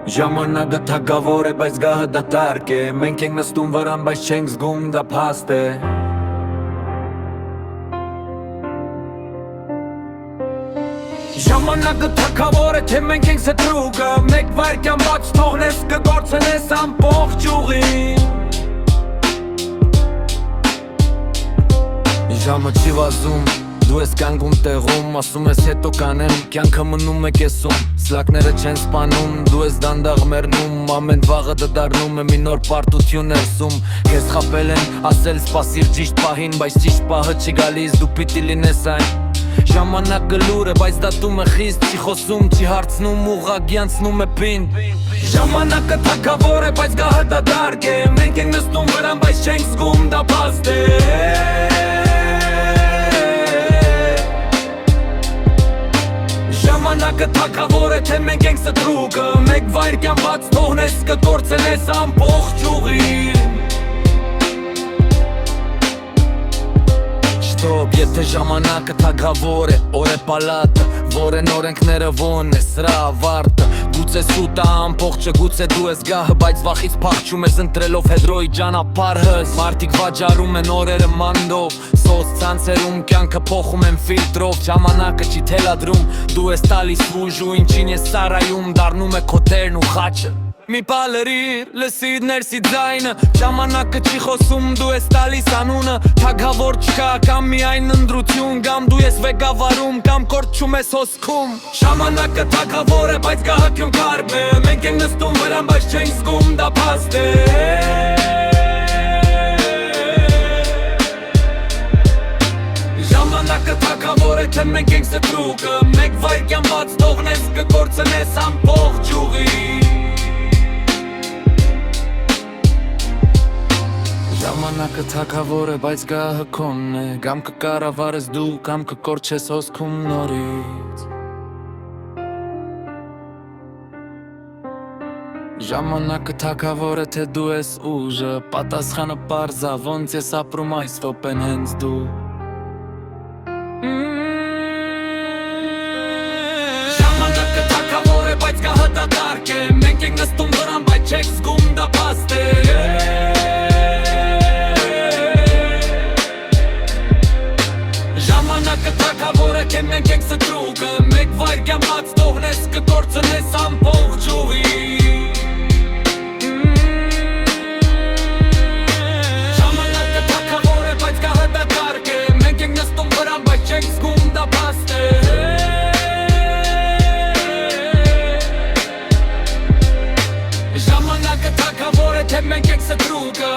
Ժամանակը թագավոր է, բայց գահը դատարկ է Մենք ենք նստում վրան, բայց չենք զգում, դա փաստ է Ժամանակը թագավոր է, թե մենք ենք ստրուկը Մեկ վայրկյան բաց թողնես, կգործնես ամբողջ ուղին Ժամը չի վազում, դու ես կանգում տեղում Ասում ես հետո կանեմ, կյանքը մնում է կեսում Սլակները չեն սպանում, դու ես դանդաղ մերնում Ամեն վաղը դդարնում է մի նոր պարտություն ներսում Կեզ խապել են, ասել սպասիր ճիշտ պահին Բայց ճիշտ պահը չի գալիս, դու պիտի լինես այն Ժամանակը լուր է, բայց դատում է խիստ Չի խոսում, չի հարցնում, ուղղակի անցնում է պին Ժամանակը թագավոր է, բայց գահը դատարկ է Մենք ենք նստում վրան, բայց չենք զգում, դա փաստ է Ժամանակը թագավոր է, թե մենք ենք ստրուկը Մեկ վայրկյան բաց թողնես, կգործնես ամբողջ ուղին Եթե ժամանակը թագավոր է, օր է պալատը Որ են օրենքները ոնն է, սրա ավարտը Գուցե սուտ է ամբողջը, գուցե դու ես գահը Բայց վախից փախչում ես ընտրելով հետրոյի ճանապարհս Մարդիկ վաճառում են օրերը մանդով Սոց ցանցերում կյանքը փոխում են ֆիլտրով Ժամանակը չի թելադրում, դու ես տալիս ուժ ու ինչին ես սարայում Դառնում է քո տերն ու խաչը Մի պալերիր, լսիր ներսի ձայնը Ժամանակը չի խոսում, դու ես տալիս անունը Թագավոր չկա, կամ միայն ընտրություն Կամ դու ես վեգավարում, կամ կորչում ես հոսքում Ժամանակը թագավոր է, բայց գահակյուն կարբ է Մենք ենք նստում վրան, բայց չենք զգում, դա փաստ է Ժամանակը թագավոր է, թե մենք ենք ստրուկը Մեկ վայրկյան բաց թողնես, կգործնես ամբողջ ուղին Ժամանակը թագավոր է, բայց գահը քոնն է Կամ կկառավարես դու, կամ կկորչես հոսքում նորից Ժամանակը թագավոր է, թե դու ես ուժը Պատասխանը պարզ ա, ոնց ես ապրում այս րոպեն հենց դու Ժամանակը թագավոր է, բայց գահը դատարկ է Մենք ենք նստում վրան, բայց չենք զգում, դա փաստ է Ժամանակը թագավոր է, թե մենք ենք ստրուկը Մեկ վայրկյան բաց թողնես, կգործնես ամբողջ ուղին Ժամանակը թագավոր է, բայց գահը դատարկ է Մենք ենք նստում վրան, բայց չենք զգում, դա փաստ է Ժամանակը թագավոր է, թե մենք ենք ստրուկը